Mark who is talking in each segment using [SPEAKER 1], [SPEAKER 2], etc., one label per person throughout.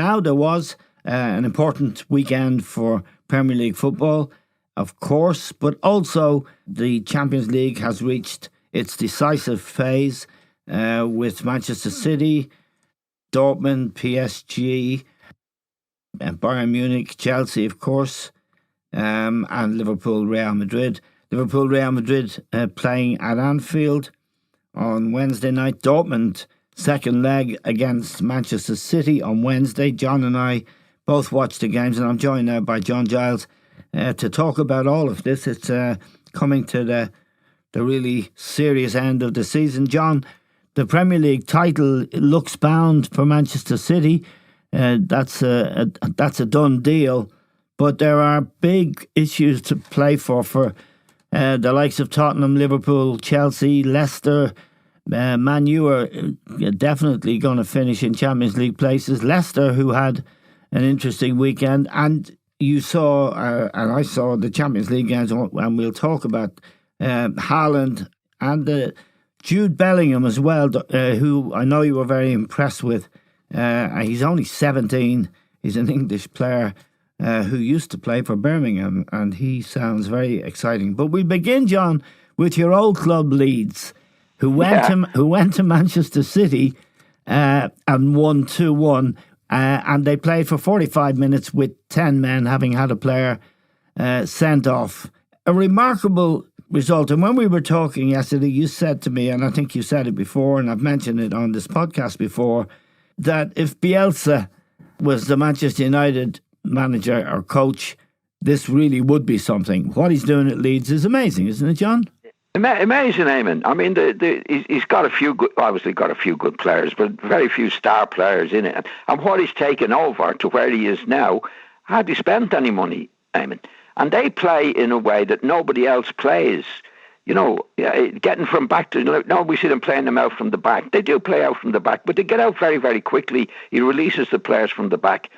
[SPEAKER 1] now. There was an important weekend for Premier League football, of course, but also the Champions League has reached its decisive phase with Manchester City, Dortmund, PSG, Bayern Munich, Chelsea, of course, and Liverpool, Real Madrid. Liverpool, Real Madrid playing at Anfield on Wednesday night. Dortmund, second leg against Manchester City on Wednesday. John and I both watched the games, and I'm joined now by John Giles to talk about all of this. It's coming to the really serious end of the season. John, the Premier League title looks bound for Manchester City. That's a done deal. But there are big issues to play for the likes of Tottenham, Liverpool, Chelsea, Leicester. Man U are definitely going to finish in Champions League places. Leicester, who had an interesting weekend, and you saw, and I saw the Champions League games, and we'll talk about Haaland and Jude Bellingham as well, who I know you were very impressed with. He's only 17. He's an English player who used to play for Birmingham, and he sounds very exciting. But we begin, John, with your old club Leeds, who went to Manchester City and won 2-1, and they played for 45 minutes with 10 men, having had a player sent off. A remarkable result. And when we were talking yesterday, you said to me, and I think you said it before, and I've mentioned it on this podcast before, that if Bielsa was the Manchester United manager or coach, this really would be something. What he's doing at Leeds is amazing, isn't it, John?
[SPEAKER 2] Amazing, Eamon. I mean, he's got a few good, obviously got a few good players, but very few star players in it. And what he's taken over to where he is now, hardly spent any money, Eamon. And they play in a way that nobody else plays. You know, getting from back to, no, we see them playing them out from the back. They do play out from the back, but they get out very, very quickly. He releases the players from the back.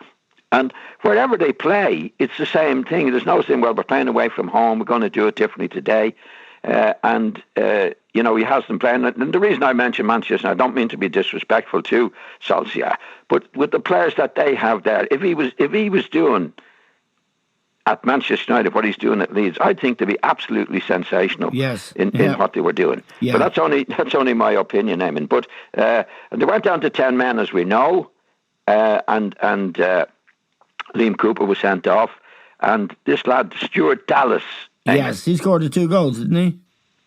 [SPEAKER 2] And wherever they play, it's the same thing. There's no saying, well, we're playing away from home, we're going to do it differently today. He has them playing. And the reason I mention Manchester, and I don't mean to be disrespectful to Solskjær, but with the players that they have there, if he was doing at Manchester United what he's doing at Leeds, I think to be absolutely sensational.
[SPEAKER 1] Yes,
[SPEAKER 2] in what they were doing. Yeah. But that's only my opinion, Eamon. But they went down to 10 men, as we know, and Liam Cooper was sent off, and this lad Stuart Dallas.
[SPEAKER 1] Yes, he scored the 2 goals, didn't he?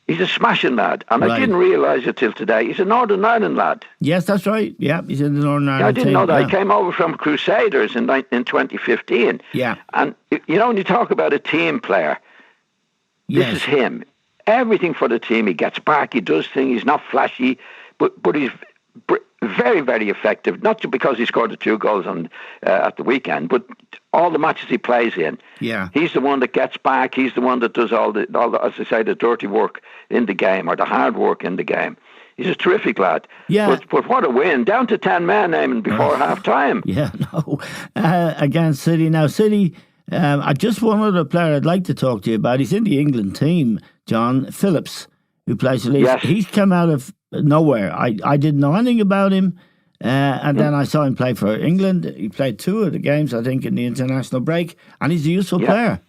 [SPEAKER 2] He's a smashing lad, and right. I didn't realise it till today. He's a Northern Ireland lad.
[SPEAKER 1] Yes, that's right. Yeah, he's in the Northern Ireland
[SPEAKER 2] I didn't
[SPEAKER 1] team.
[SPEAKER 2] know that. He came over from Crusaders in 2015.
[SPEAKER 1] Yeah.
[SPEAKER 2] And, when you talk about a team player, this is him. Everything for the team. He gets back, he does things, he's not flashy, but he's very, very effective, not just because he scored the 2 goals at the weekend, but all the matches he plays in.
[SPEAKER 1] Yeah.
[SPEAKER 2] He's the one that gets back. He's the one that does all the, as I say, the dirty work in the game, or the hard work in the game. He's a terrific lad.
[SPEAKER 1] Yeah.
[SPEAKER 2] But what a win. Down to 10 men, Eamon, before half-time.
[SPEAKER 1] Yeah, no. Against City. Now, City, just one other player I'd like to talk to you about. He's in the England team, John Phillips, who plays for Leeds.
[SPEAKER 2] Yes.
[SPEAKER 1] He's come out of nowhere. I didn't know anything about him. And then I saw him play for England. He played 2 of the games, I think, in the international break. And he's a useful player.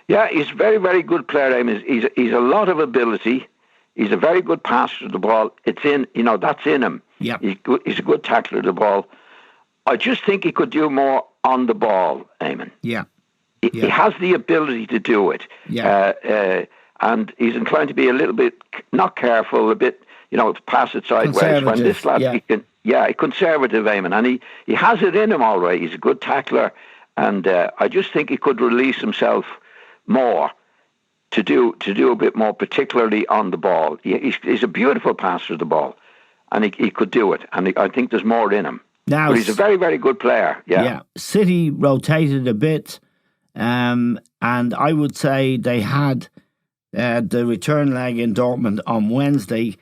[SPEAKER 2] Yeah, he's a very, very good player. I mean, he's a lot of ability. He's a very good passer of the ball. It's in, that's in him.
[SPEAKER 1] Yeah.
[SPEAKER 2] He's a good tackler of the ball. I just think he could do more on the ball, Eamon.
[SPEAKER 1] Yeah.
[SPEAKER 2] He has the ability to do it.
[SPEAKER 1] Yeah.
[SPEAKER 2] And he's inclined to be a little bit not careful, a bit, pass it sideways. When this lad, conservative, Eamon, and he has it in him all right. He's a good tackler, and I just think he could release himself more to do a bit more, particularly on the ball. He's a beautiful passer of the ball, and he could do it, and I think there's more in him.
[SPEAKER 1] Now,
[SPEAKER 2] but he's a very, very good player. Yeah.
[SPEAKER 1] City rotated a bit, and I would say they had the return leg in Dortmund on Wednesday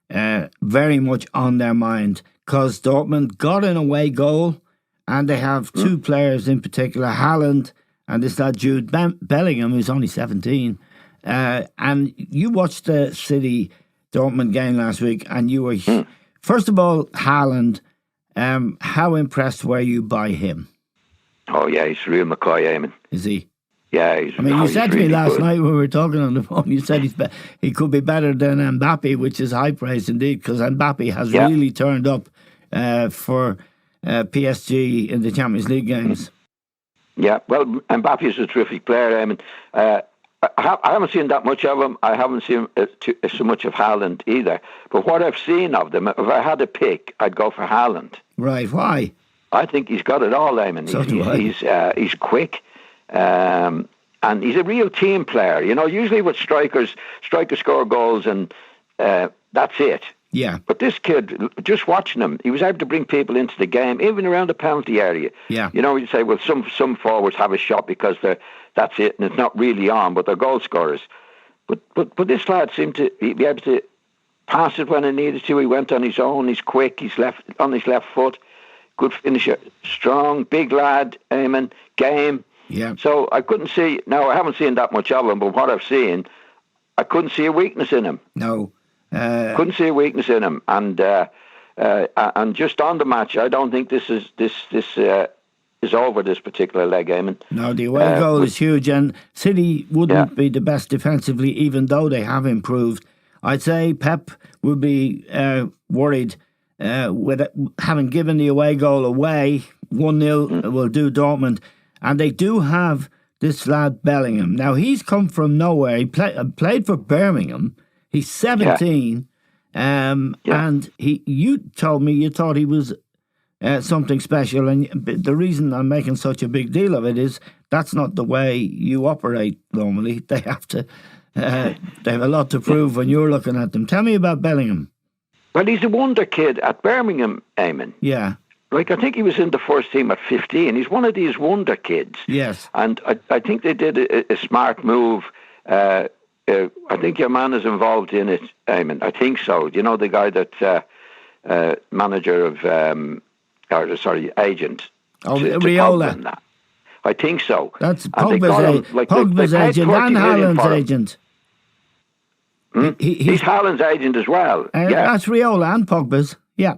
[SPEAKER 1] very much on their mind, because Dortmund got an away goal, and they have 2 players in particular, Haaland and this lad Jude Bellingham, who's only 17. And you watched the City Dortmund game last week, and you were first of all, Haaland. How impressed were you by him?
[SPEAKER 2] Oh, yeah, he's real McCoy, Eamon.
[SPEAKER 1] Is he?
[SPEAKER 2] Yeah,
[SPEAKER 1] you said to me last night when we were talking on the phone, you said he could be better than Mbappe, which is high praise indeed, because Mbappe has really turned up for PSG in the Champions League games.
[SPEAKER 2] Yeah, well, Mbappe is a terrific player. I mean, I haven't seen that much of him. I haven't seen so much of Haaland either. But what I've seen of them, if I had to pick, I'd go for Haaland.
[SPEAKER 1] Right, why?
[SPEAKER 2] I think he's got it all, Eamon. He's quick. And he's a real team player. You know, usually with strikers score goals and that's it.
[SPEAKER 1] Yeah.
[SPEAKER 2] But this kid, just watching him, he was able to bring people into the game, even around the penalty area.
[SPEAKER 1] Yeah.
[SPEAKER 2] You know, you say, well, some forwards have a shot because that's it, and it's not really on, but they're goal scorers. But this lad seemed to be able to pass it when he needed to. He went on his own. He's quick. He's on his left foot. Good finisher. Strong, big lad. Eamon, game.
[SPEAKER 1] Yeah.
[SPEAKER 2] So I couldn't see. Now I haven't seen that much of him, but what I've seen, I couldn't see a weakness in him.
[SPEAKER 1] No.
[SPEAKER 2] Couldn't see a weakness in him, and just on the match, I don't think this is over this particular leg, Eamon.
[SPEAKER 1] No, the away goal is huge, and City wouldn't be the best defensively, even though they have improved. I'd say Pep would be worried with having given the away goal away. 1-0 will do Dortmund, and they do have this lad Bellingham. Now he's come from nowhere. He played for Birmingham. He's 17, and you told me you thought he was something special, and the reason I'm making such a big deal of it is that's not the way you operate normally. They have a lot to prove when you're looking at them. Tell me about Bellingham.
[SPEAKER 2] Well, he's a wonder kid at Birmingham, Eamon.
[SPEAKER 1] Yeah.
[SPEAKER 2] Like, I think he was in the first team at 15. He's one of these wonder kids.
[SPEAKER 1] Yes.
[SPEAKER 2] And I think they did a smart move. I think your man is involved in it, Eamon. I think so. You know, the guy that manager of, agent.
[SPEAKER 1] Oh, Riola.
[SPEAKER 2] I think so.
[SPEAKER 1] That's Pogba's agent and Haaland's agent.
[SPEAKER 2] He's Haaland's agent as well.
[SPEAKER 1] That's Riola and Pogba's. Yeah.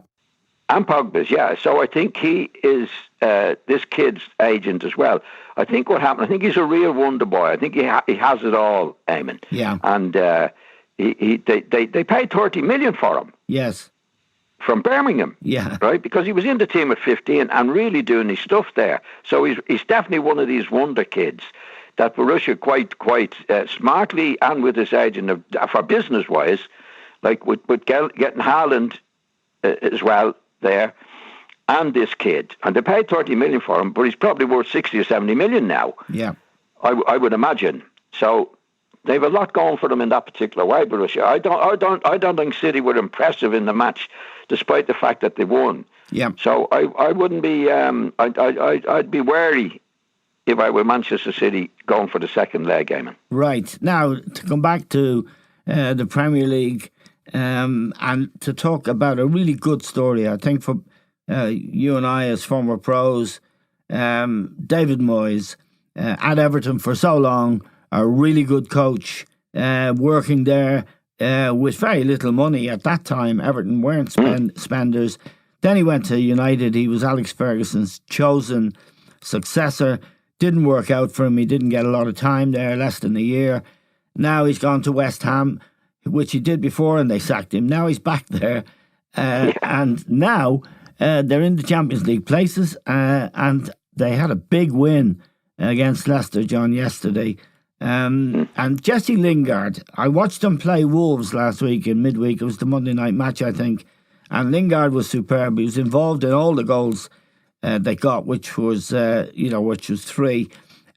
[SPEAKER 2] And Pogba's, yeah. So I think he is this kid's agent as well. I think what happened, I think he's a real wonder boy. I think he has it all, Eamon.
[SPEAKER 1] Yeah.
[SPEAKER 2] And they paid 30 million for him.
[SPEAKER 1] Yes.
[SPEAKER 2] From Birmingham.
[SPEAKER 1] Yeah.
[SPEAKER 2] Right? Because he was in the team at 15 and really doing his stuff there. So he's definitely one of these wonder kids that Borussia quite smartly and with his agent for business-wise, like with getting Haaland as well there, and this kid, and they paid 30 million for him, but he's probably worth 60 or 70 million now.
[SPEAKER 1] Yeah,
[SPEAKER 2] I would imagine. So they have a lot going for them in that particular way, Borussia. I don't think City were impressive in the match, despite the fact that they won.
[SPEAKER 1] Yeah.
[SPEAKER 2] So I wouldn't be. I'd be wary if I were Manchester City going for the second leg, Eamon.
[SPEAKER 1] Right. Now to come back to the Premier League. And to talk about a really good story, I think, for you and I as former pros, David Moyes at Everton for so long, a really good coach, working there with very little money at that time. Everton weren't spenders. Then he went to United. He was Alex Ferguson's chosen successor. Didn't work out for him. He didn't get a lot of time there, less than a year. Now he's gone to West Ham, which he did before, and they sacked him. Now he's back there, and now they're in the Champions League places, and they had a big win against Leicester, John, yesterday. And Jesse Lingard, I watched them play Wolves last week in midweek. It was the Monday night match, I think, and Lingard was superb. He was involved in all the goals they got, which was 3.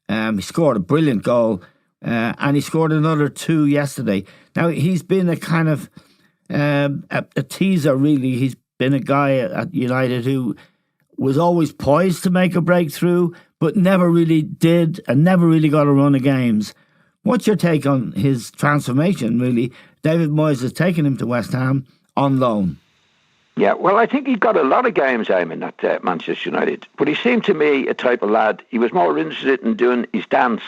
[SPEAKER 1] He scored a brilliant goal. And he scored another 2 yesterday. Now, he's been a kind of a teaser, really. He's been a guy at United who was always poised to make a breakthrough, but never really did and never really got a run of games. What's your take on his transformation, really? David Moyes has taken him to West Ham on loan.
[SPEAKER 2] Yeah, well, I think he got a lot of games, Eamon, at Manchester United. But he seemed to me a type of lad, he was more interested in doing his dance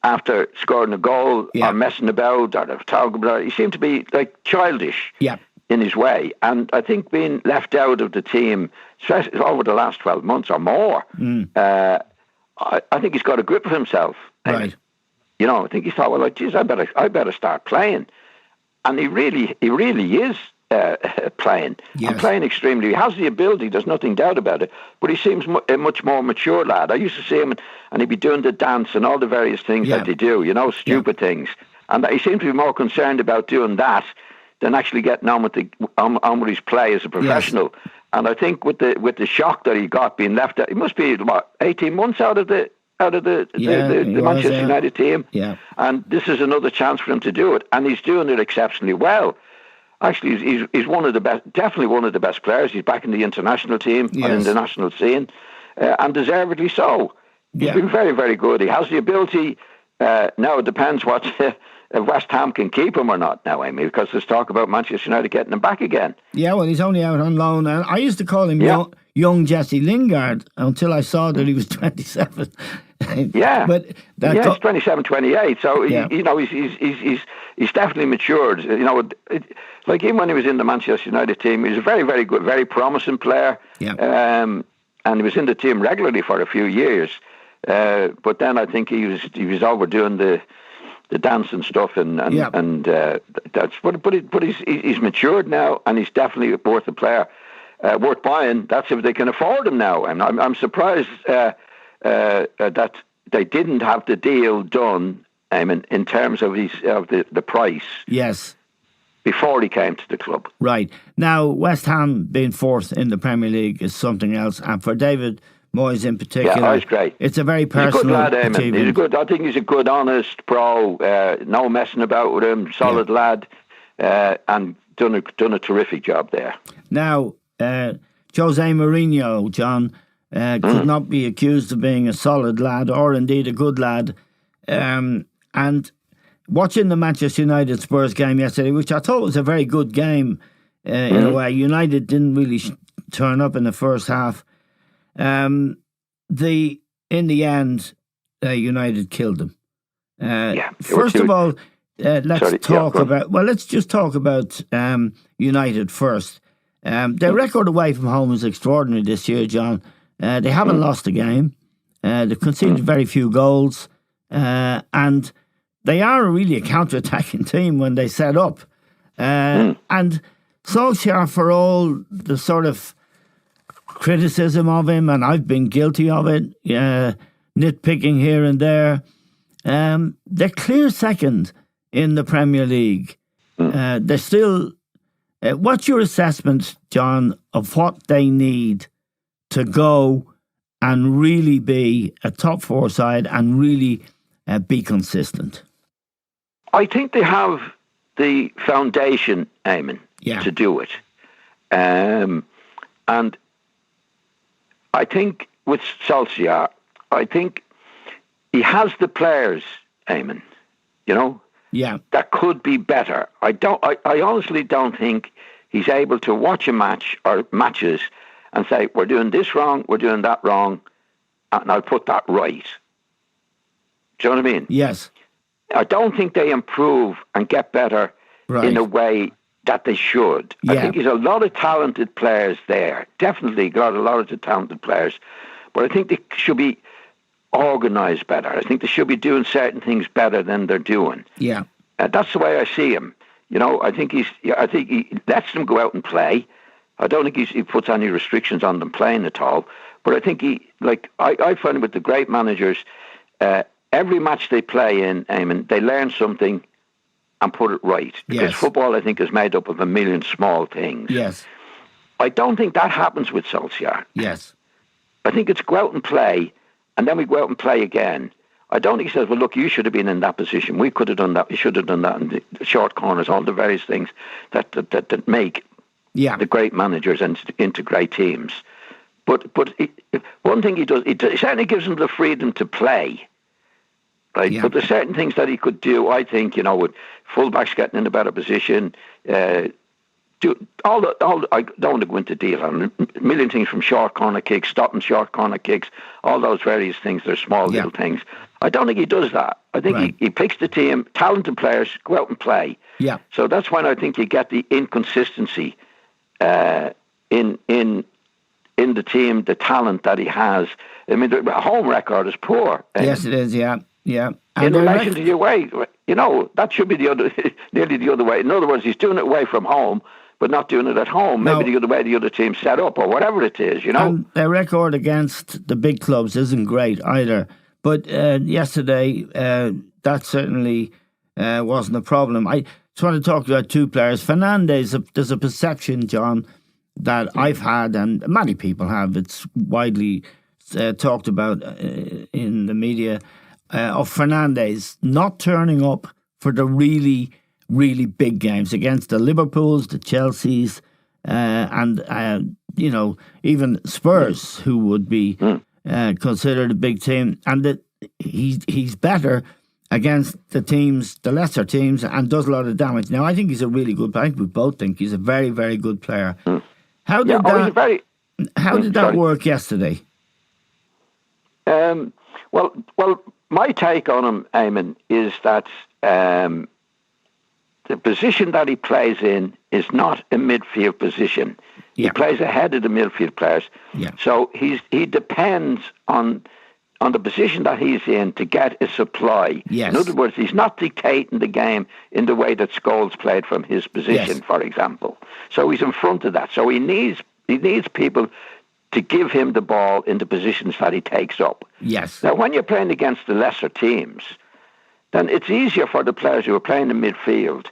[SPEAKER 2] after scoring a goal or messing about or talking about it. He seemed to be like childish.
[SPEAKER 1] Yeah.
[SPEAKER 2] in his way. And I think being left out of the team, especially over the last 12 months or more, I think he's got a grip of himself.
[SPEAKER 1] Right.
[SPEAKER 2] You know, I think he thought, well, like, geez, I better start playing. And he really is playing.
[SPEAKER 1] Yes.
[SPEAKER 2] And playing extremely. He has the ability, there's nothing doubt about it. But he seems a much more mature lad. I used to see him and he'd be doing the dance and all the various things that they do, you know, stupid things. And he seems to be more concerned about doing that than actually getting on with his play as a professional. Yes. And I think with the shock that he got being left out, he must be 18 months out of the Manchester United team.
[SPEAKER 1] Yeah.
[SPEAKER 2] And this is another chance for him to do it, and he's doing it exceptionally well. Actually, he's one of the best, definitely one of the best players. He's back in the international team and in the national scene, and deservedly so. He's been very, very good. He has the ability. Now it depends what if West Ham can keep him or not now, Amy, because there's talk about Manchester United getting him back again.
[SPEAKER 1] Yeah, well, he's only out on loan. And I used to call him young Jesse Lingard until I saw that he was 27.
[SPEAKER 2] Yeah,
[SPEAKER 1] but
[SPEAKER 2] he's 27, 28. So you know, he's definitely matured. You know, like even when he was in the Manchester United team, he was a very, very good, very promising player.
[SPEAKER 1] Yeah.
[SPEAKER 2] And he was in the team regularly for a few years. But then I think he was overdoing the dance and stuff, and that's but he's matured now, and he's definitely worth a player, worth buying. That's if they can afford him now. And I'm surprised that they didn't have the deal done. In terms of the price.
[SPEAKER 1] Yes.
[SPEAKER 2] Before he came to the club.
[SPEAKER 1] Right. Now, West Ham being fourth in the Premier League is something else, and for David Moyes in particular,
[SPEAKER 2] he's great.
[SPEAKER 1] It's a very personal achievement.
[SPEAKER 2] He's a good. I think he's a good, honest pro. No messing about with him. Solid lad, and done a terrific job there. Now,
[SPEAKER 1] Jose Mourinho, John, could not be accused of being a solid lad or indeed a good lad. And watching the Manchester United Spurs game yesterday, which I thought was a very good game in a way, United didn't really turn up in the first half. In the end, United killed them. First of all, let's just talk about United first. Their record away from home is extraordinary this year, John. They haven't lost a game. They've conceded very few goals, and they are really a counter-attacking team when they set up. And Solskjær, for all the sort of criticism of him, and I've been guilty of it, nitpicking here and there, they're clear second in the Premier League. They're still... what's your assessment, John, of what they need to go and really be a top four side and really be consistent?
[SPEAKER 2] I think they have the foundation, Eamon, to do it. And I think with Solskjær, I think he has the players, Eamon, that could be better. I honestly don't think he's able to watch a match or matches and say, we're doing this wrong, we're doing that wrong, and I'll put that right. Do you know what I mean?
[SPEAKER 1] Yes.
[SPEAKER 2] I don't think they improve and get better in a way that they should. I think there's a lot of talented players there. Definitely got a lot of talented players. But I think they should be organised better. I think they should be doing certain things better than they're doing.
[SPEAKER 1] Yeah.
[SPEAKER 2] That's the way I see him. I think he lets them go out and play. I don't think he puts any restrictions on them playing at all. But I think I find with the great managers, every match they play in, Eamon, they learn something and put it right. Because football, I think, is made up of a million small things.
[SPEAKER 1] Yes.
[SPEAKER 2] I don't think that happens with Solskjær.
[SPEAKER 1] Yes.
[SPEAKER 2] I think it's go out and play, and then we go out and play again. I don't think he says, well, look, you should have been in that position. We could have done that. We should have done that. And the short corners, all the various things that make the great managers into great teams. But one thing he does, he certainly gives them the freedom to play. Right? Yeah. But there's certain things that he could do, I think, with fullbacks getting in a better position, I don't want to go into detail on a million things, from short corner kicks, stopping short corner kicks, all those various things. They're small little things. I don't think he does that. I think he picks the team, talented players, go out and play.
[SPEAKER 1] Yeah.
[SPEAKER 2] So that's when I think you get the inconsistency in the team, the talent that he has. I mean, the home record is poor.
[SPEAKER 1] Yes, it is. Yeah. And
[SPEAKER 2] in relation to the away, that should be nearly the other way. In other words, he's doing it away from home, but not doing it at home. Maybe the other way the other team's set up, or whatever it is.
[SPEAKER 1] And their record against the big clubs isn't great either. But yesterday, that certainly wasn't a problem. I just want to talk about two players. Fernandes, there's a perception, John, that I've had, and many people have. It's widely talked about in the media, of Fernandes not turning up for the really, really big games against the Liverpools, the Chelseas, and even Spurs, who would be considered a big team, and that he's better against the lesser teams, and does a lot of damage. Now, I think he's a really good player. I think we both think he's a very, very good player. How did that work yesterday?
[SPEAKER 2] Well, my take on him, Eamon, is that the position that he plays in is not a midfield position. Yeah. He plays ahead of the midfield players. Yeah. So he depends on the position that he's in to get a supply. Yes. In other words, he's not dictating the game in the way that Scholes played from his position, for example. So he's in front of that. So he needs people to give him the ball in the positions that he takes up. Yes. Now, when you're playing against the lesser teams, then it's easier for the players who are playing in midfield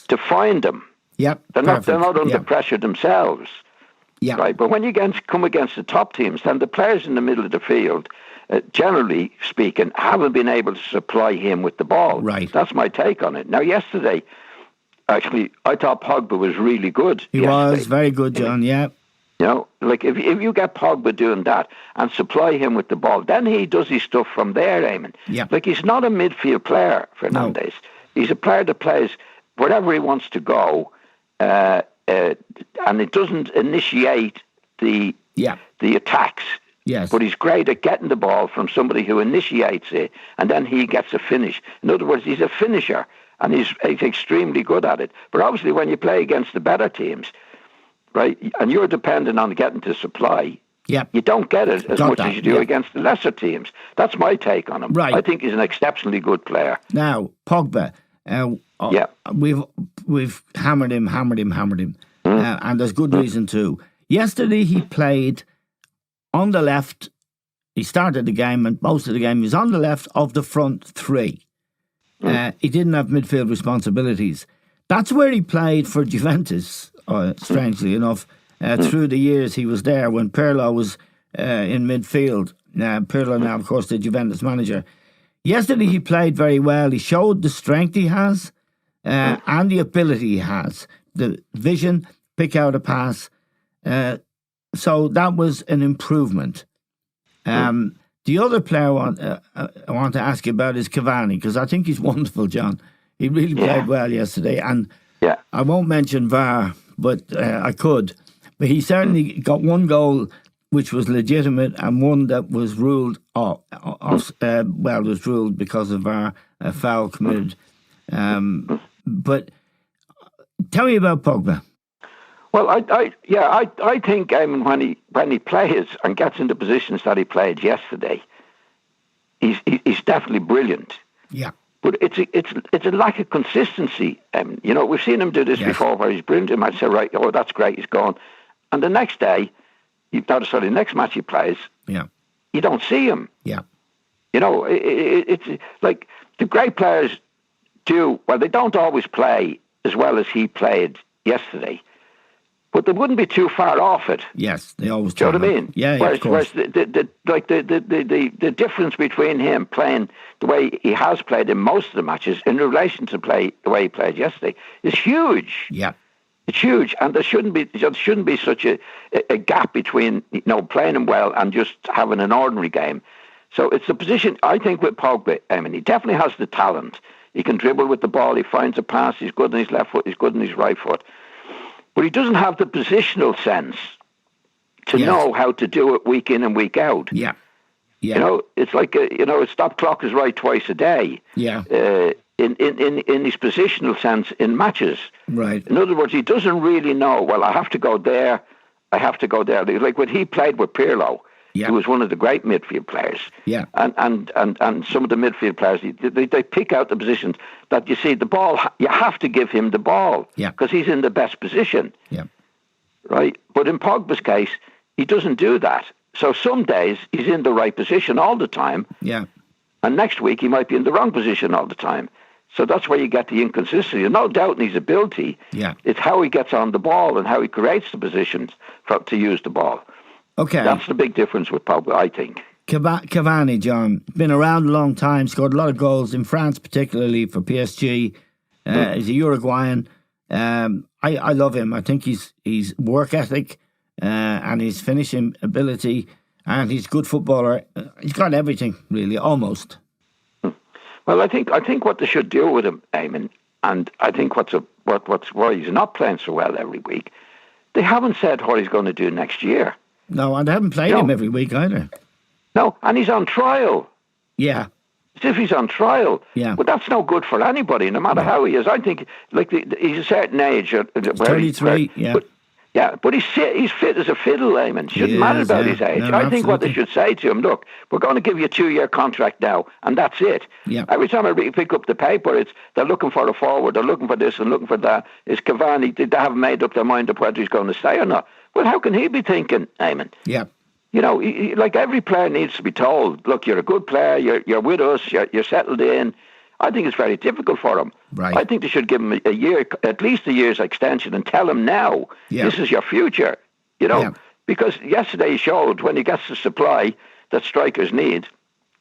[SPEAKER 2] to find them. Yep. They're not under pressure themselves. Yeah. Right. But when you come against the top teams, then the players in the middle of the field, generally speaking, haven't been able to supply him with the ball. Right. That's my take on it. Now, yesterday, actually, I thought Pogba was really good.
[SPEAKER 1] He was very good, John. Yeah.
[SPEAKER 2] Like if you get Pogba doing that and supply him with the ball, then he does his stuff from there, Eamon. Yeah. Like, he's not a midfield player, Fernandes. No. He's a player that plays wherever he wants to go, and it doesn't initiate the attacks. Yes. But he's great at getting the ball from somebody who initiates it, and then he gets a finish. In other words, he's a finisher, and he's extremely good at it. But obviously, when you play against the better teams, right, and you're dependent on getting to supply, you don't get it as much as you do against the lesser teams. That's my take on him. Right. I think he's an exceptionally good player.
[SPEAKER 1] Now, Pogba, we've hammered him, and there's good reason too. Yesterday he played on the left. He started the game, and most of the game he was on the left of the front three. He didn't have midfield responsibilities. That's where he played for Juventus. Strangely enough, through the years he was there when Pirlo was in midfield. Pirlo now, of course, the Juventus manager. Yesterday he played very well. He showed the strength he has and the ability he has. The vision, pick out a pass. So that was an improvement. The other player I want to ask you about is Cavani, because I think he's wonderful, John. He really played well yesterday. And I won't mention VAR, but I could. But he certainly got one goal which was legitimate, and one that was ruled was ruled because of VAR, a foul committed. But tell me about Pogba.
[SPEAKER 2] Well, I think when he plays and gets into positions that he played yesterday, he's definitely brilliant. Yeah. But it's a lack of consistency. We've seen him do this before, where he's brilliant. He might say, right, that's great, he's gone. And the next day, the next match he plays, you don't see him. Yeah. It's like the great players do. Well, they don't always play as well as he played yesterday, but they wouldn't be too far off it.
[SPEAKER 1] Yes, they always
[SPEAKER 2] do. You know what I mean?
[SPEAKER 1] Yeah,
[SPEAKER 2] whereas,
[SPEAKER 1] of course.
[SPEAKER 2] Whereas the difference between him playing the way he has played in most of the matches in relation to the way he played yesterday is huge. Yeah. It's huge, and there shouldn't be such a gap between playing him well and just having an ordinary game. So it's the position, I think, with Pogba. He definitely has the talent. He can dribble with the ball. He finds a pass. He's good on his left foot. He's good on his right foot. but he doesn't have the positional sense to know how to do it week in and week out.
[SPEAKER 1] Yeah. Yeah.
[SPEAKER 2] You know, it's like a stop clock is right twice a day.
[SPEAKER 1] Yeah.
[SPEAKER 2] In his positional sense in matches.
[SPEAKER 1] Right.
[SPEAKER 2] In other words, he doesn't really know, well, I have to go there, I have to go there. Like when he played with Pirlo, he was one of the great midfield players.
[SPEAKER 1] Yeah.
[SPEAKER 2] And some of the midfield players, they pick out the positions that you see the ball, you have to give him the ball.
[SPEAKER 1] Yeah.
[SPEAKER 2] Because he's in the best position.
[SPEAKER 1] Yeah.
[SPEAKER 2] Right? But in Pogba's case, he doesn't do that. So some days he's in the right position all the time.
[SPEAKER 1] Yeah.
[SPEAKER 2] And next week he might be in the wrong position all the time. So that's where you get the inconsistency. No doubt in his ability.
[SPEAKER 1] Yeah.
[SPEAKER 2] It's how he gets on the ball and how he creates the positions to use the ball.
[SPEAKER 1] Okay.
[SPEAKER 2] That's the big difference with Pogba, I think.
[SPEAKER 1] Cavani, John, been around a long time, scored a lot of goals in France, particularly for PSG. He's a Uruguayan. I love him. I think he's work ethic and his finishing ability, and he's a good footballer. He's got everything, really, almost.
[SPEAKER 2] Well, I think what they should do with him, Eamon, and I think what's why he's not playing so well every week, they haven't said what he's going to do next year.
[SPEAKER 1] No, and they haven't played him every week either.
[SPEAKER 2] No, and he's on trial.
[SPEAKER 1] Yeah.
[SPEAKER 2] As if he's on trial.
[SPEAKER 1] Yeah.
[SPEAKER 2] But that's no good for anybody, no matter how he is. I think, like, he's a certain age.
[SPEAKER 1] 33,
[SPEAKER 2] But he's fit as a fiddle, Eamon. Shouldn't matter about his age.
[SPEAKER 1] No,
[SPEAKER 2] I think what they should say to him, look, we're going to give you a 2-year contract now, and that's it.
[SPEAKER 1] Yeah.
[SPEAKER 2] Every time I pick up the paper, they're looking for a forward, they're looking for this and looking for that. Is Cavani, they haven't made up their mind of whether he's going to stay or not. Well, how can he be thinking, Eamon?
[SPEAKER 1] Yeah.
[SPEAKER 2] You know, like every player needs to be told, look, you're a good player, you're with us, you're settled in. I think it's very difficult for him.
[SPEAKER 1] Right.
[SPEAKER 2] I think they should give him a year, at least a year's extension, and tell him now, this is your future. You know, because yesterday he showed when he gets the supply that strikers need,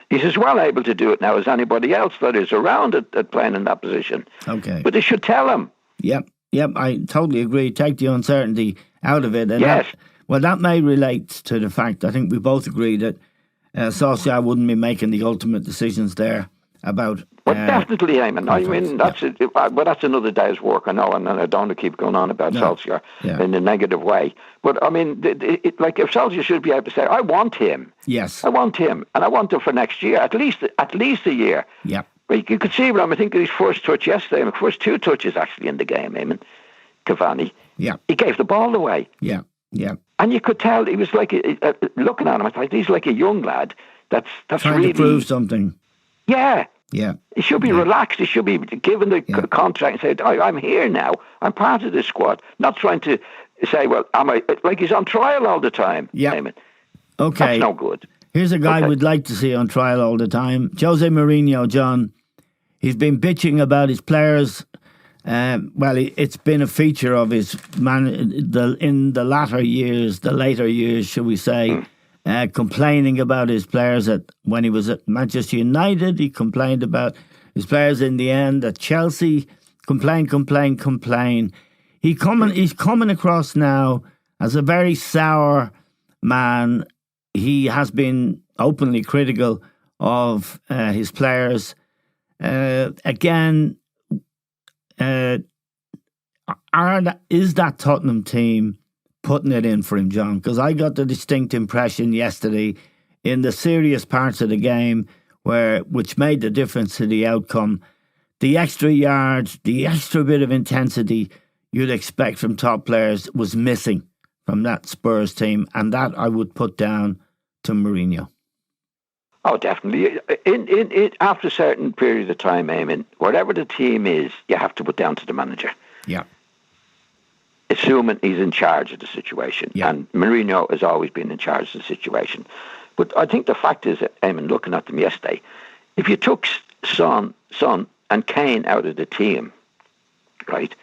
[SPEAKER 2] he's as well able to do it now as anybody else that is around at playing in that position.
[SPEAKER 1] Okay.
[SPEAKER 2] But they should tell him.
[SPEAKER 1] Yep, I totally agree. Take the uncertainty out of it. And
[SPEAKER 2] yes.
[SPEAKER 1] That may relate to the fact, I think we both agree that Solskjær wouldn't be making the ultimate decisions there about...
[SPEAKER 2] But definitely, Eamon. I mean, that's another day's work, I know, and I don't want to keep going on about Solskjær in a negative way. But, I mean, like if Solskjær should be able to say, I want him.
[SPEAKER 1] Yes.
[SPEAKER 2] I want him, and I want him for next year, at least a year.
[SPEAKER 1] Yeah.
[SPEAKER 2] But you could see him, I think his first touch yesterday, first 2 touches actually in the game, Eamon, Cavani.
[SPEAKER 1] Yeah.
[SPEAKER 2] He gave the ball away.
[SPEAKER 1] Yeah.
[SPEAKER 2] And you could tell he was like, looking at him, I thought, he's like a young lad that's
[SPEAKER 1] trying
[SPEAKER 2] really...
[SPEAKER 1] to prove something.
[SPEAKER 2] Yeah.
[SPEAKER 1] Yeah.
[SPEAKER 2] He should be relaxed. He should be given the contract and say, I'm here now. I'm part of this squad. Not trying to say, well, like he's on trial all the time.
[SPEAKER 1] Yeah.
[SPEAKER 2] Eamon.
[SPEAKER 1] Okay.
[SPEAKER 2] That's no good.
[SPEAKER 1] Here's a guy we'd like to see on trial all the time. Jose Mourinho, John. He's been bitching about his players. It's been a feature of his in the latter years, shall we say, complaining about his players when he was at Manchester United. He complained about his players in the end at Chelsea. Complain. He's coming across now as a very sour man. He has been openly critical of his players. Is that Tottenham team putting it in for him, John? Because I got the distinct impression yesterday in the serious parts of the game which made the difference to the outcome, the extra yards, the extra bit of intensity you'd expect from top players was missing from that Spurs team, and that I would put down to Mourinho.
[SPEAKER 2] Oh, definitely. In after a certain period of time, Eamon, whatever the team is, you have to put down to the manager.
[SPEAKER 1] Yeah.
[SPEAKER 2] Assuming he's in charge of the situation.
[SPEAKER 1] Yeah.
[SPEAKER 2] And Mourinho has always been in charge of the situation. But I think the fact is, Eamon, looking at them yesterday, if you took Son and Kane out of the team, right,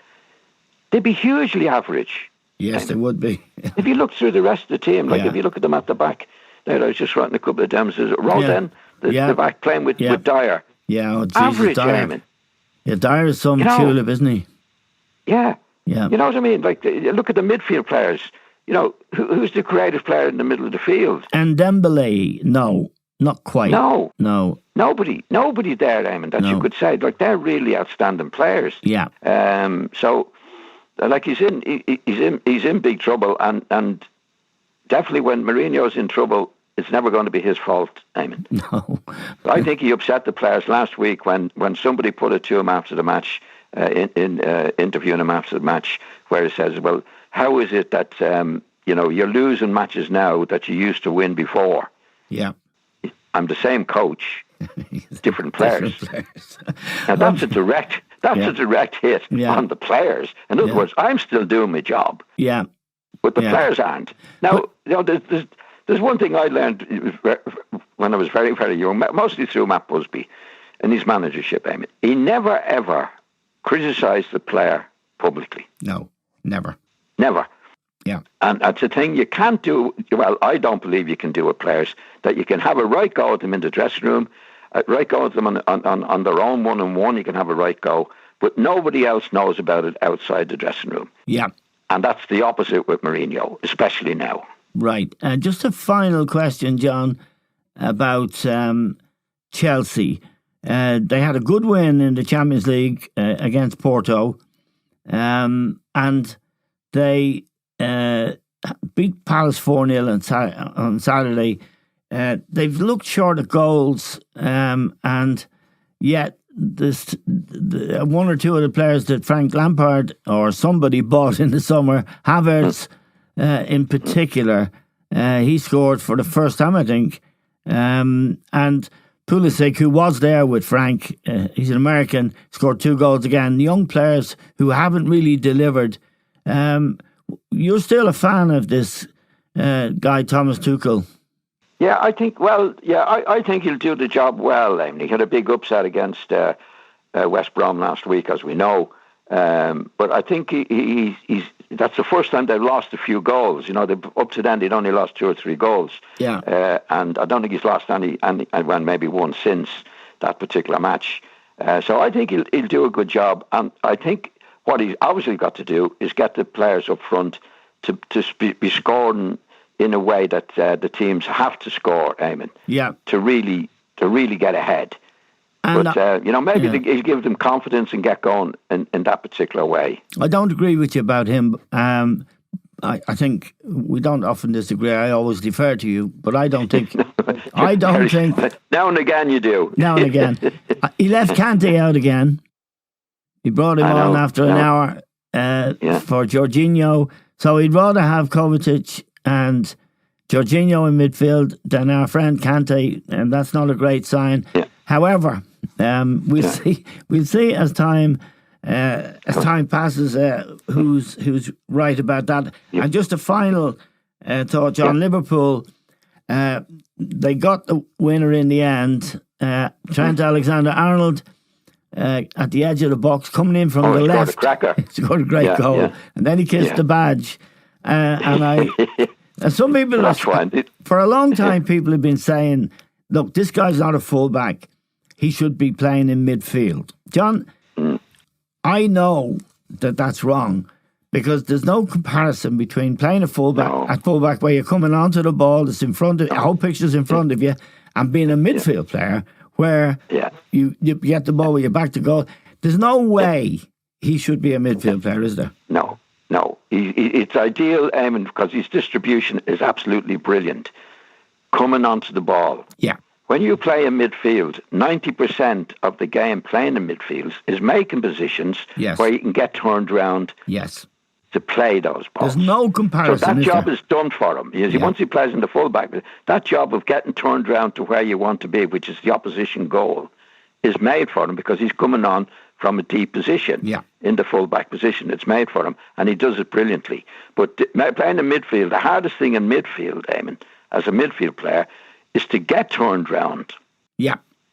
[SPEAKER 2] they'd be hugely average.
[SPEAKER 1] Yes, they would be.
[SPEAKER 2] If you look through the rest of the team, if you look at them at the back, there, I was just writing a couple of them. Roden, the back playing with Dyer.
[SPEAKER 1] Yeah, Jesus,
[SPEAKER 2] average,
[SPEAKER 1] Dyer.
[SPEAKER 2] Eamon.
[SPEAKER 1] Yeah, Dyer is some tulip, isn't he?
[SPEAKER 2] Yeah.
[SPEAKER 1] Yeah.
[SPEAKER 2] You know what I mean? Like, look at the midfield players. You know, who's the creative player in the middle of the field?
[SPEAKER 1] And Dembele, no, not quite.
[SPEAKER 2] No.
[SPEAKER 1] Nobody
[SPEAKER 2] there, Eamon, that you could say. Like, they're really outstanding players.
[SPEAKER 1] Yeah.
[SPEAKER 2] So, like he's in big trouble, and definitely when Mourinho's in trouble, it's never going to be his fault, Eamon.
[SPEAKER 1] No.
[SPEAKER 2] I think he upset the players last week when somebody put it to him after the match, interviewing him after the match, where he says, well, how is it that you're losing matches now that you used to win before?
[SPEAKER 1] Yeah.
[SPEAKER 2] I'm the same coach, different players. Now that's a direct hit on the players. In other words, I'm still doing my job.
[SPEAKER 1] Yeah.
[SPEAKER 2] But the players aren't. Now, there's one thing I learned when I was very, very young, mostly through Matt Busby and his managership, Eamon. He never, ever criticised the player publicly.
[SPEAKER 1] No, never.
[SPEAKER 2] Never.
[SPEAKER 1] Yeah.
[SPEAKER 2] And that's a thing you can't do. Well, I don't believe you can do with players, that you can have a right go at them in the dressing room, a right go at them on their own one-on-one, you can have a right go, but nobody else knows about it outside the dressing room.
[SPEAKER 1] Yeah.
[SPEAKER 2] And that's the opposite with Mourinho, especially now.
[SPEAKER 1] Right. Just a final question, John, about Chelsea. They had a good win in the Champions League against Porto, and they beat Palace 4-0 on Saturday. They've looked short of goals, and yet one or two of the players that Frank Lampard or somebody bought in the summer, Havertz in particular, he scored for the first time, I think. And Pulisic, who was there with Frank, he's an American, scored 2 goals again. Young players who haven't really delivered. You're still a fan of this guy, Thomas Tuchel?
[SPEAKER 2] Yeah, I think he'll do the job well. He had a big upset against West Brom last week, as we know. But I think he's that's the first time they've lost a few goals. Up to then they'd only lost 2 or 3 goals.
[SPEAKER 1] Yeah.
[SPEAKER 2] And I don't think he's lost any maybe one since that particular match. So I think he'll do a good job. And I think what he's obviously got to do is get the players up front to be scoring in a way that the teams have to score, Eamon.
[SPEAKER 1] Yeah.
[SPEAKER 2] To really get ahead. And but maybe he'll give them confidence and get going in that particular way.
[SPEAKER 1] I don't agree with you about him. I think we don't often disagree. I always defer to you, but I don't think. I don't think.
[SPEAKER 2] Now and again, you do.
[SPEAKER 1] Now and again, he left Kante out again. He brought him on after an hour for Jorginho. So he'd rather have Kovacic and Jorginho in midfield than our friend Kante, and that's not a great sign. Yeah. However, we'll see as time passes who's right about that. Yeah. And just a final thought, John. Liverpool, they got the winner in the end. Trent Alexander-Arnold at the edge of the box, coming in from the left. Scored a great goal, and then he kissed the badge. And some people, for a long time, people have been saying, "Look, this guy's not a fullback. He should be playing in midfield." John, I know that that's wrong, because there's no comparison between playing a fullback at fullback where you're coming onto the ball, it's in front of the whole picture's in front of you, and being a midfield player where you get the ball with your back to goal. There's no way he should be a midfield player, is there? No. It's ideal, Eamon, because his distribution is absolutely brilliant. Coming onto the ball. Yeah. When you play in midfield, 90% of the game playing in midfield is making positions where you can get turned around to play those balls. There's no comparison. So that job is done for him. Once he plays in the fullback, that job of getting turned around to where you want to be, which is the opposition goal, is made for him because he's coming on from a deep position in the fullback position. It's made for him, and he does it brilliantly. But playing in midfield, the hardest thing in midfield, Eamon, as a midfield player, is to get turned round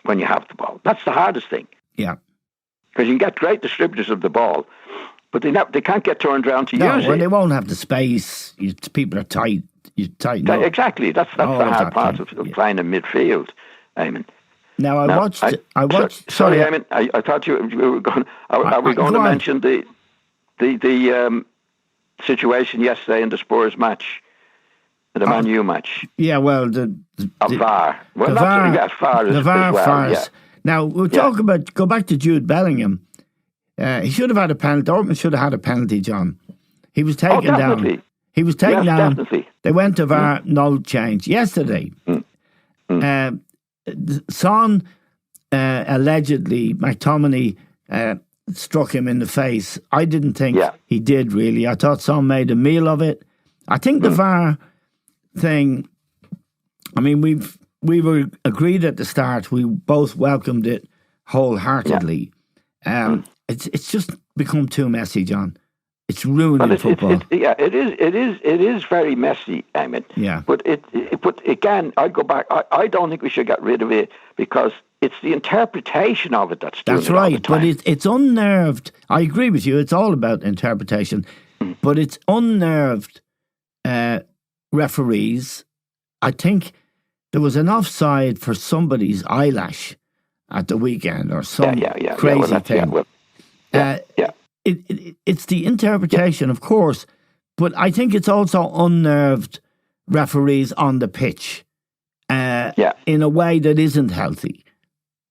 [SPEAKER 1] when you have the ball. That's the hardest thing. Yeah. Because you can get great distributors of the ball, but they can't get turned round to use it. They won't have the space. People are tight. You tighten up. Exactly. That's the hard part of playing in midfield, Eamon. Now, I watched. Sorry, Eamon. I thought you were going. Are we going to mention the situation yesterday in the Spurs match? The Man U match. Yeah, well, the VAR. Well, the VAR. VAR is the VAR. Now, we'll talk about, go back to Jude Bellingham. He should have had a penalty. Dortmund should have had a penalty, John. He was taken down. He was taken down.
[SPEAKER 2] Definitely.
[SPEAKER 1] They went to VAR, no change. Yesterday, Son, allegedly, McTominay struck him in the face. I didn't think he did, really. I thought Son made a meal of it. I think the VAR thing, I mean, we were agreed at the start. We both welcomed it wholeheartedly. It's just become too messy, John. It's ruining football.
[SPEAKER 2] It is very messy, Eamon.
[SPEAKER 1] Yeah.
[SPEAKER 2] But but again, I go back. I don't think we should get rid of it because it's the interpretation of it that's doing
[SPEAKER 1] That's
[SPEAKER 2] it all
[SPEAKER 1] right,
[SPEAKER 2] the time.
[SPEAKER 1] but it's unnerved. I agree with you. It's all about interpretation, but it's unnerved referees. I think there was an offside for somebody's eyelash at the weekend or some crazy thing. It's the interpretation, of course, but I think it's also unnerved referees on the pitch in a way that isn't healthy.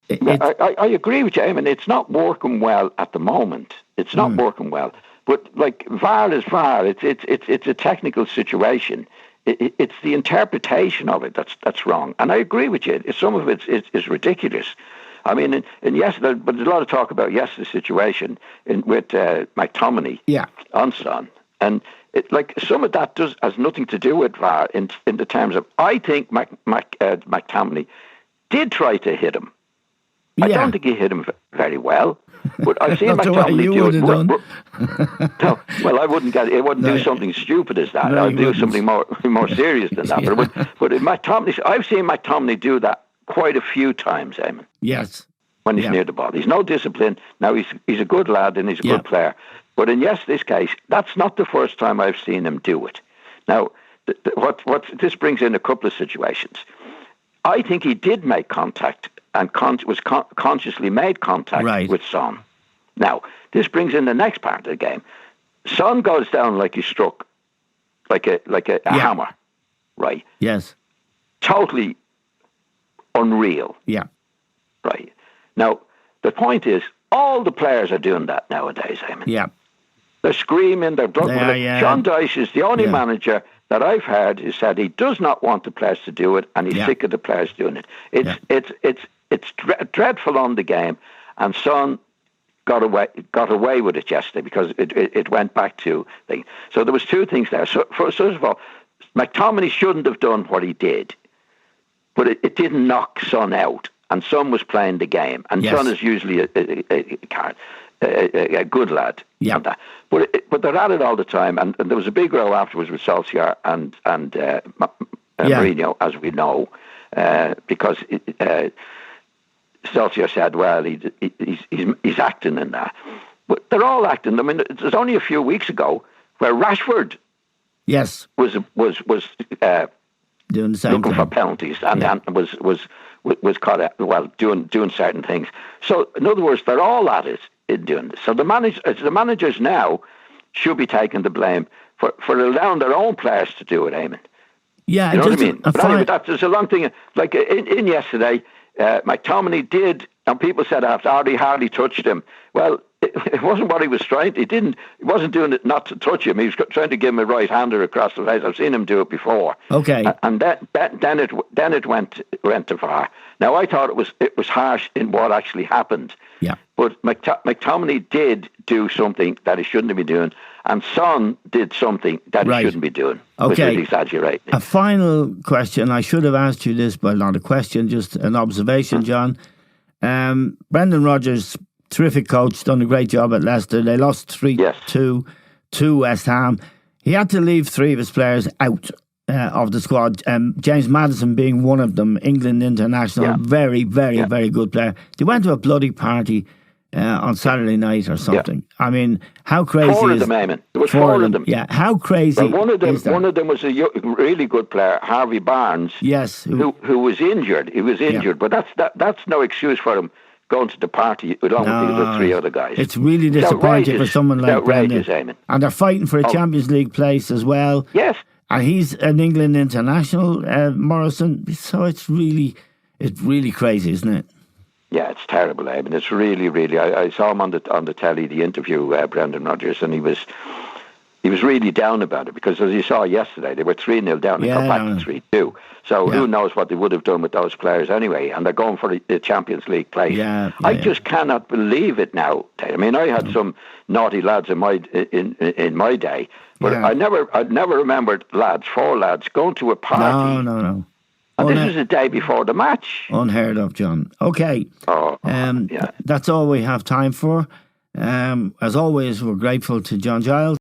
[SPEAKER 2] I agree with you, Eamon. It's not working well at the moment. It's not working well. But like VAR is VAR. It's a technical situation. It's the interpretation of it that's wrong. And I agree with you. Some of it is ridiculous. I mean, but there's a lot of talk about yesterday's situation with McTominay on Son. And some of that has nothing to do with VAR in the terms of, I think McTominay did try to hit him. I don't think he hit him very well. But I've seen McTominay do it. No, well, I wouldn't do something stupid as that. I'd do something more serious than that. But in McTominay, I've seen McTominay do that quite a few times, Eamon.
[SPEAKER 1] Yes.
[SPEAKER 2] When he's near the ball. He's no discipline. Now, he's a good lad and he's a good player. But in this case, that's not the first time I've seen him do it. Now, what this brings in a couple of situations. I think he did make contact and consciously made contact with Son. Now, this brings in the next part of the game. Son goes down like he's struck, like a hammer, right?
[SPEAKER 1] Yes.
[SPEAKER 2] Totally unreal.
[SPEAKER 1] Yeah.
[SPEAKER 2] Right. Now, the point is, all the players are doing that nowadays, Eamon.
[SPEAKER 1] Yeah.
[SPEAKER 2] They're screaming, they're blocking. John Dyche is the only manager that I've heard who said he does not want the players to do it, and he's sick of the players doing it. It's dreadful on the game, and Son got away with it yesterday because it went back to things. So there was two things there. So first of all, McTominay shouldn't have done what he did, but it didn't knock Son out. And Son was playing the game, and Son is usually a good lad. Yeah. But they're at it all the time, and there was a big row afterwards with Solskjær and Mourinho, as we know, because Solskjær said, "Well, he's acting in that." But they're all acting. I mean, it was only a few weeks ago where Rashford, was
[SPEAKER 1] doing the same
[SPEAKER 2] looking for penalties and was caught out, doing certain things. So in other words, they're all at it in doing this. So the managers now should be taking the blame for allowing their own players to do it, Eamon.
[SPEAKER 1] Yeah,
[SPEAKER 2] you know what I mean? But anyway, there's a long thing. Like in yesterday, McTominay did, and people said after, hardly touched him. Well, it wasn't what he was trying. He wasn't doing it not to touch him. He was trying to give him a right-hander across the face. I've seen him do it before.
[SPEAKER 1] Okay.
[SPEAKER 2] And then it went to VAR. Now I thought it was harsh in what actually happened.
[SPEAKER 1] Yeah.
[SPEAKER 2] But McTominay did do something that he shouldn't be doing, and Son did something that he shouldn't be doing.
[SPEAKER 1] Okay.
[SPEAKER 2] Exaggerating.
[SPEAKER 1] A final question. I should have asked you this, but not a question, just an observation, John. Brendan Rodgers, terrific coach, done a great job at Leicester. They lost 3-2 to West Ham. He had to leave three of his players out of the squad. James Maddison being one of them, England international, very, very, very good player. They went to a bloody party on Saturday night or something. Yeah. I mean, how crazy
[SPEAKER 2] four
[SPEAKER 1] is
[SPEAKER 2] of them, Eamon. There was four of them.
[SPEAKER 1] Yeah, how crazy?
[SPEAKER 2] Well, one of them was a really good player, Harvey Barnes.
[SPEAKER 1] Yes,
[SPEAKER 2] who was injured. He was injured, but that's no excuse for him going to the party along with the three other guys.
[SPEAKER 1] It's really disappointing for someone like Brendan.
[SPEAKER 2] Eamon.
[SPEAKER 1] And they're fighting for a Champions League place as well.
[SPEAKER 2] Yes.
[SPEAKER 1] And he's an England international, Morrison. So it's really crazy, isn't it?
[SPEAKER 2] Yeah, it's terrible, Abe, and it's really, really. I saw him on the telly, the interview, Brendan Rodgers, and he was really down about it because, as you saw yesterday, they were 3-0 down and got back to 3-2. So who knows what they would have done with those players anyway? And they're going for the Champions League place. I just cannot believe it now. I mean, I had some naughty lads in my day, but I never remembered four lads going to a party.
[SPEAKER 1] No.
[SPEAKER 2] And this was the day before the match.
[SPEAKER 1] Unheard of, John. Okay. That's all we have time for. As always, we're grateful to John Giles.